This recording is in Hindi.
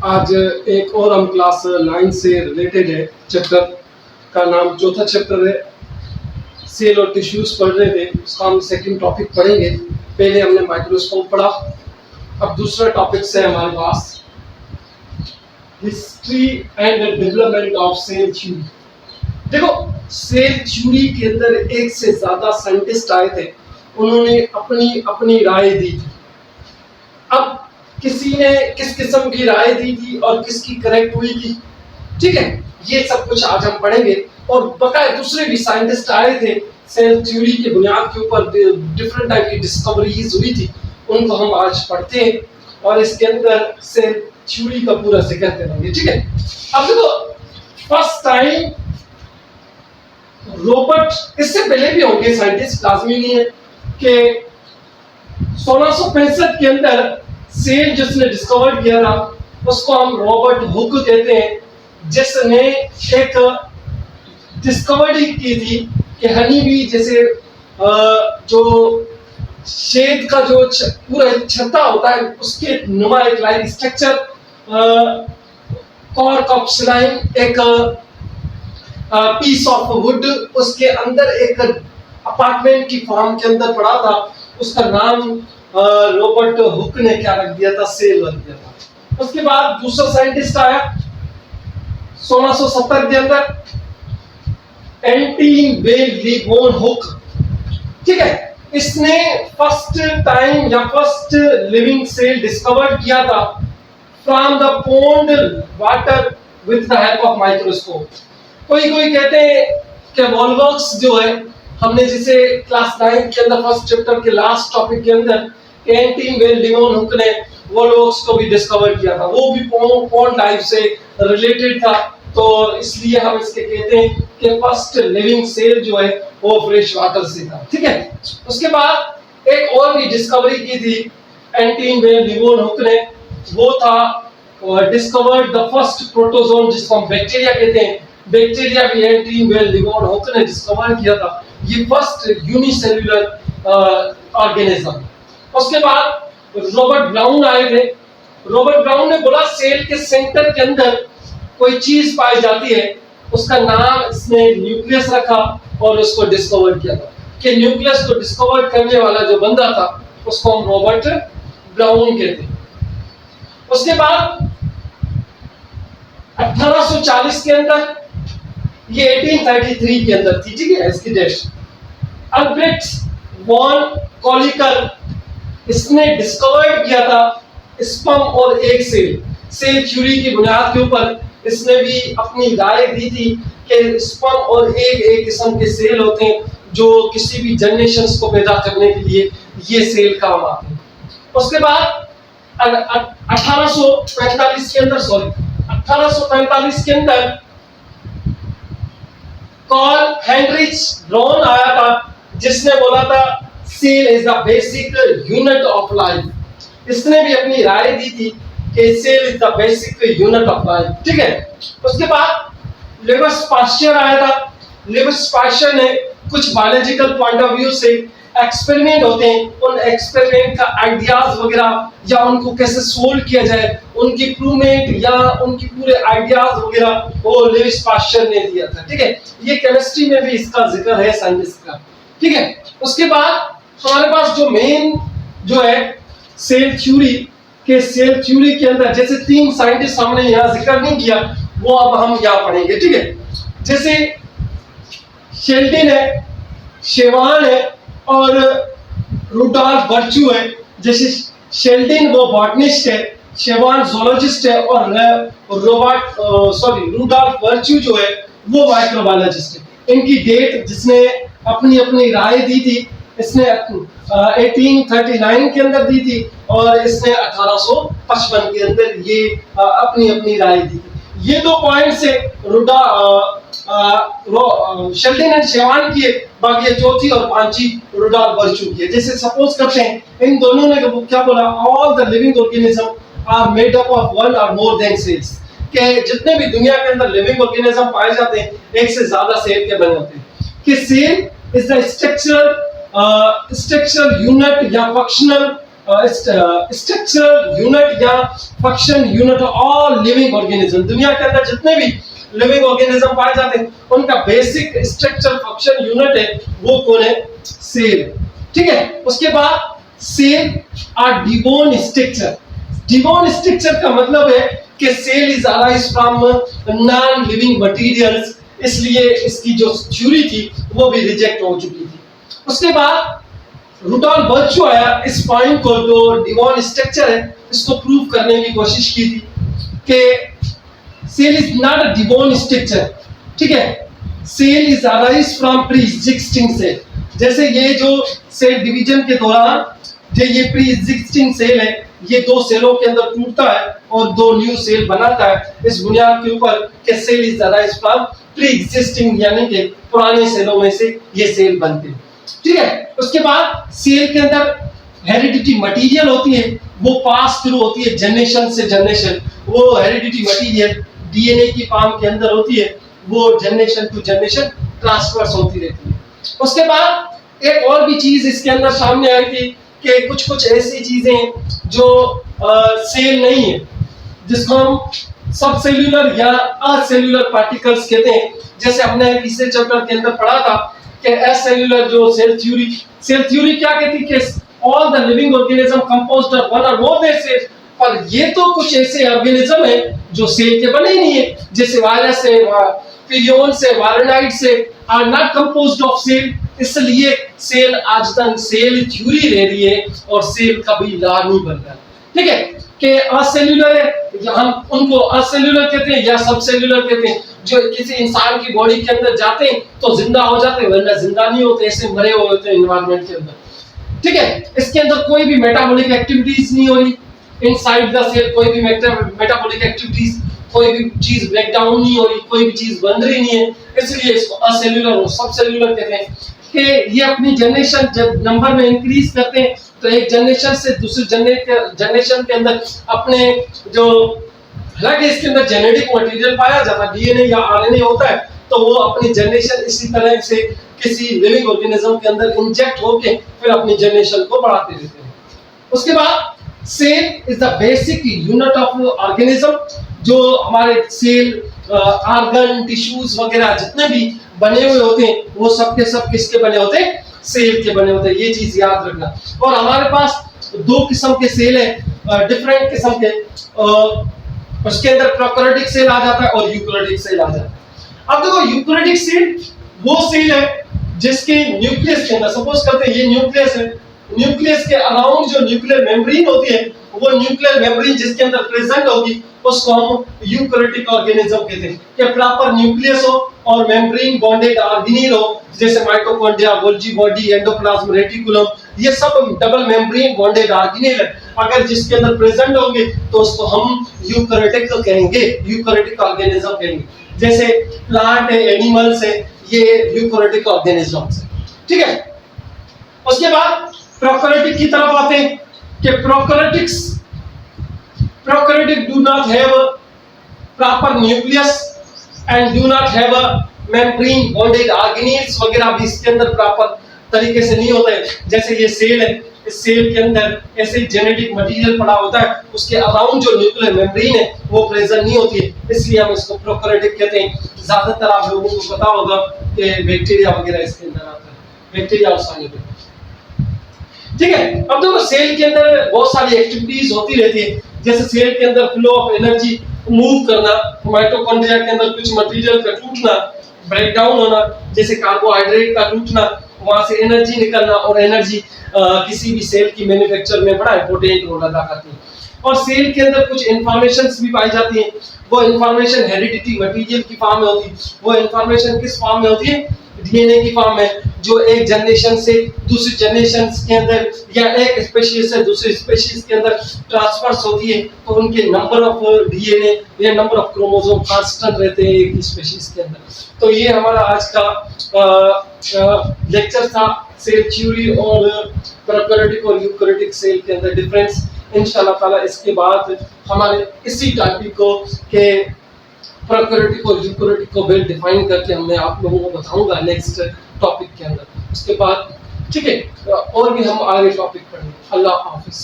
आज एक और हम क्लास 9 से रिलेटेड है। चैप्टर का नाम चौथा चैप्टर है, सेल और टिश्यूज पढ़ रहे थे, उसका हम सेकंड टॉपिक पढ़ेंगे। पहले हमने माइक्रोस्कोप पढ़ा, अब दूसरा टॉपिक है हमारे पास history and development of cell theory. देखो, सेल थ्योरी के अंदर एक से ज्यादा साइंटिस्ट आए थे, उन्होंने अपनी अपनी राय दी थी। अब किसी ने किस किस्म की राय दी थी और किसकी करेक्ट हुई थी, ठीक है, ये सब कुछ आज हम पढ़ेंगे। और बकाया दूसरे भी साइंटिस्ट आए थे, सेल थ्योरी के बुनियाद के ऊपर डिफरेंट टाइप की डिस्कवरीज हुई थी, उनको हम आज पढ़ते हैं और इसके अंदर सेल थ्योरी का पूरा जिक्र करेंगे, ठीक है। अब देखो, फर्स्ट टाइम रॉबर्ट, इससे पहले भी होंगे साइंटिस्ट, लाजमी नहीं है कि 1665 के अंदर सेल जिसने डिस्कवर किया था उसको हम रॉबर्ट हुक कहते हैं, जिसने एक डिस्कवरी की थी कि हनी बी जैसे जो शेद का जो पूरा छत्ता होता है उसके नुमा एक like structure cork of slime, एक पीस ऑफ वुड, उसके अंदर एक अपार्टमेंट की फॉर्म के अंदर पड़ा था, उसका नाम रॉबर्ट हुक ने क्या रख दिया था, सेल रख दिया था। उसके बाद दूसरा साइंटिस्ट आया 1670 के अंदर, एंटन बेल लीबोन हुक, ठीक है। इसने फर्स्ट टाइम या फर्स्ट लिविंग सेल डिस्कवर किया था from the pond water with the help of microscope. कोई कहते हैं कि वॉलवर्क्स जो है, हमने जिसे क्लास 9 के अंदर फर्स्ट चैप्टर के लास्ट टॉपिक के अंदर एंटन बेल लीबोन हुक ने वॉलवर्क्स को भी डिस्कवर किया था, वो भी पॉन्ड लाइफ से रिलेटेड था, तो इसलिए हम इसके कहते हैं कि फर्स्ट लिविंग सेल जो है वो फ्रेश वाटर से था, ठीक है। उसके बाद एक और भी डिस्कवरी की थी एंटन बेल लीबोन हुक ने, वो था डिस्कवर्ड द फर्स्ट प्रोटोजोन, जिसको हम बैक्टीरिया कहते हैं। बैक्टीरिया भी एंटन बेल लीबोन हुक ने डिस्कवर किया था, ये फर्स्ट यूनिसेल्युलर ऑर्गेनिज्म। उसके बाद रॉबर्ट ब्राउन आए थे। रॉबर्ट ब्राउन ने बोला सेल के सेंटर के अंदर कोई चीज पाई जाती है, उसका नाम इसने न्यूक्लियस रखा और उसको डिस्कवर किया था कि न्यूक्लियस को डिस्कवर करने वाला जो बंदा था उसको हम रॉबर्ट ब्राउन कहते हैं। उसके बाद 1840 के अंदर, ये 1833 के अंदर थी, ठीक है, इसकी डेट, अल्ब्रेक्ट वॉन कॉलिकर, इसने डिस्कवर किया था स्पर्म और एग सेल। सेल थ्योरी की बुनियाद के ऊपर इसने भी अपनी राय दी थी कि स्पर्म और एग एक किस्म के सेल होते हैं जो किसी भी जनरेशंस को पैदा करने के लिए ये सेल काम आते हैं। उसके बाद 1845 के अंदर कार्ल हेनरिच ब्राउन आया था, जिसने बोला था cell is the basic unit of life. इसने भी अपनी राय दी थी कि cell is the basic unit of life, ठीक है। उसके बाद लेविस पास्चर आया था। लेविस पास्चर ने कुछ बायोलॉजिकल पॉइंट ऑफ व्यू से एक्सपेरिमेंट होते हैं, उन एक्सपेरिमेंट का आइडियाज वगैरह या उनको कैसे सोल्व किया जाए, उनकी प्रूवमेंट या उनकी पूरे आइडियाज वगैरह वो लेविस पास्चर ने दिया था, ठीक है। ये केमिस्ट्री में भी इसका जिक्र है साइंटिस्ट का, ठीक है। उसके बाद हमारे पास जो मेन जो है सेल थ्योरी के अंदर जैसे 3 साइंटिस्ट हमने यहाँ जिक्र नहीं किया, वो अब हम यहाँ पढ़ेंगे, ठीक है। जैसे शेल्डन है, शेवान है और रुडॉल्फ वर्च्यू है। जैसे शेल्डन वो बॉटनिस्ट है, शेवान ज़ूलॉजिस्ट है और रुडॉल्फ वर्च्यू जो है वो माइक्रोबायोलॉजिस्ट है। इनकी डेट जिसने अपनी अपनी राय दी थी, इसने 1839 के अंदर दी थी और इसने 1855 के अंदर ये अपनी अपनी राय दी थी। ये 2 पॉइंट से शेल्डन एंड शेवान की है, बाकी चौथी और पांचवी रुडॉल्फ वर्च्यू की है। जैसे सपोज करते हैं इन दोनों ने क्या बोला, all the living organism are made up of one और मोर देन सेल्स, कि जितने भी दुनिया के अंदर लिविंग ऑर्गेनिज्म पाए जाते हैं एक से ज्यादा सेल के बने होते हैं। कि cell is the structural unit या फंक्शनल स्ट्रक्चरल यूनिट या function unit all living organism. दुनिया के अंदर जितने भी लिविंग ऑर्गेनिज्म पाए जाते हैं उनका बेसिक स्ट्रक्चर फंक्शन यूनिट है वो कौन है? सेल। ठीक है, उसके बाद cell are de novo structure. De novo structure का मतलब है कि cell is arise from non living materials, इसलिए इसकी जो थ्योरी थी वो भी रिजेक्ट हो चुकी थी। उसके बाद रूडोल्फ बर्चू आया, इस पॉइंट को जो डिवोन स्ट्रक्चर है इसको प्रूव करने की कोशिश की थी कि cell is not a de novo structure. ठीक है, cell is arise from pre existing cell. जैसे ये जो सेल डिवीजन के दौरान जो ये प्री एग्जिस्टिंग सेल है ये दो सेलों के अंदर टूटता है और दो न्यू सेल बनाता है, इस बुनियाद के ऊपर कि cell is arise from pre existing, यानी कि पुराने सेलों में से ये सेल बनते हैं। ठीक है, उसके बाद सेल के अंदर हेरिडिटी मटेरियल होती है, वो पास थ्रू होती है जनरेशन से जनरेशन। वो हेरिडिटी मटेरियल डीएनए की फॉर्म के अंदर होती है, वो जनरेशन टू जनरेशन ट्रांसफर्स होती रहती है। उसके बाद एक और भी चीज इसके अंदर सामने आई थी कि कुछ ऐसी चीजें जो सेल नहीं है, जिसको हम सब सेल्यूलर या असेल्यूलर पार्टिकल्स कहते हैं। जैसे हमने तीसरे चैप्टर के अंदर पढ़ा था कि असेल्यूलर जो सेल थ्योरी क्या कहती कि all the living organism composed of one और मोर देन सेल। पर ये तो कुछ ऐसे ऑर्गेनिज्म है जो सेल के बने ही नहीं है, जैसे वायरस है, पिलियन से, वायरनाइट से, are not composed of cell. इसलिए सेल आज तक सेल थ्योरी रह रही है और सेल कभी ला नहीं बन रहा। ठीक है, कि असेल्यूलर है, हम उनको असेल्यूलर कहते हैं या सब सेल्यूलर कहते हैं, जो किसी इंसान की बॉडी के अंदर जाते हैं तो जिंदा हो जाते हैं, वरना जिंदा नहीं होते, ऐसे मरे हुए होते हैं एनवायरनमेंट के अंदर। ठीक है, इसके अंदर कोई भी मेटाबॉलिक एक्टिविटीज नहीं हो रही इनसाइड द सेल, कोई भी मेटाबॉलिक एक्टिविटीज, कोई भी चीज ब्रेक डाउन नहीं हो रही, कोई भी चीज बन रही नहीं है, इसलिए इसको असेल्यूलर और सब सेल्यूलर कहते हैं। कि ये अपनी जनरेशन जब नंबर में इंक्रीज करते हैं तो एक जनरेशन से दूसरी जनरेशन के अंदर अपने जो, हालांकि इसके अंदर जेनेटिक मटेरियल पाया जाता है, डीएनए या आरएनए होता है, तो वो अपनी जनरेशन इसी तरह से किसी लिविंग ऑर्गेनिज्म के अंदर इंजेक्ट होके फिर अपनी जनरेशन को बढ़ाते रहते हैं। उसके बाद cell is the basic unit of organism. जो हमारे सेल, ऑर्गन, टिश्यूज वगैरह जितने भी बने हुए होते हैं वो सब के सब किसके बने होते हैं? सेल के बने होते हैं, ये चीज याद रखना। और हमारे पास दो किस्म के सेल है, डिफरेंट किस्म के, उसके अंदर प्रोकैरियोटिक सेल आ जाता है और यूकैरियोटिक सेल आ जाता है। अब देखो, यूकैरियोटिक सेल वो सेल है जिसके न्यूक्लियस के अंदर, सपोज करते हैं ये न्यूक्लियस है, न्यूक्लियस के अराउंड जो न्यूक्लियर मेम्ब्रेन होती है, वो न्यूक्लियर मेम्ब्रेन जिसके अंदर प्रेजेंट होगी उसको हम यूकैरियोटिक ऑर्गेनिज्म कहते हैं। कि प्रॉपर न्यूक्लियस हो और मेम्ब्रेन बॉन्डेड ऑर्गेनील हो, जैसे mitochondria, Golgi body, endoplasm reticulum, ये सब डबल मेम्ब्रेन बॉन्डेड ऑर्गेनील है। अगर जिसके अंदर प्रेजेंट होंगे तो उसको हम यूकैरियोटिक कहेंगे, यूकैरियोटिक ऑर्गेनिज्म कहेंगे। जैसे प्लांट है, एनिमल्स है, ये यूकैरियोटिक ऑर्गेनिजम्स है। ठीक है, उसके बाद प्रोकैरियोटिक की तरफ आते हैं कि prokaryotic do not have proper nucleus and do not have a membrane bonded organelles वगैरह भी इसके अंदर प्रॉपर तरीके से नहीं होता है। जैसे ये सेल है, इस सेल के अंदर ऐसे जेनेटिक मटेरियल पड़ा होता है, उसके अराउंड जो न्यूक्लियर मेम्ब्रेन है वो प्रेजेंट नहीं होती है, इसलिए हम इसको प्रोकैरियोटिक कहते हैं। ज्यादातर आप लोगों को पता होगा कि बैक्टीरिया वगैरह इसके अंदर आता है, बैक्टीरिया और साइनोबिया। ठीक है, अब देखो सेल के अंदर बहुत सारी एक्टिविटीज होती रहती है, जैसे सेल के अंदर फ्लो ऑफ एनर्जी मूव करना, माइटोकॉन्ड्रिया के अंदर कुछ मटेरियल का टूटना, ब्रेक डाउन होना, जैसे कार्बोहाइड्रेट का टूटना, वहां से एनर्जी निकलना, और एनर्जी किसी भी सेल की मैन्युफैक्चर में बड़ा इंपॉर्टेंट रोल अदा करती है। और सेल के अंदर कुछ इंफॉर्मेशंस भी पाई जाती है, वो इंफॉर्मेशन हेरिडिटी मटेरियल की फॉर्म में होती है। वो इंफॉर्मेशन किस फॉर्म में होती है? डीएनए की फॉर्म में, जो एक जनरेशन से दूसरी जनरेशन के अंदर या एक स्पीशीज से दूसरी स्पीशीज के अंदर ट्रांसफर्स होती है, तो उनके नंबर ऑफ डीएनए या नंबर ऑफ क्रोमोसोम कांस्टेंट रहते हैं एक स्पीशीज के अंदर। तो ये हमारा आज का लेक्चर था, सेल थ्योरी और प्रोकैरियोटिक और यूकैरियोटिक सेल के अंदर डिफरेंस। इंशाल्लाह ताला इसके बाद हमारे इसी टॉपिक को के प्रोकैरियोटिक और यूकैरियोटिक को वेल डिफाइन करके मैं आप लोगों को बताऊंगा नेक्स्ट टॉपिक के अंदर। उसके बाद ठीक है, और भी हम आगे टॉपिक पढ़ेंगे। अल्लाह हाफिज।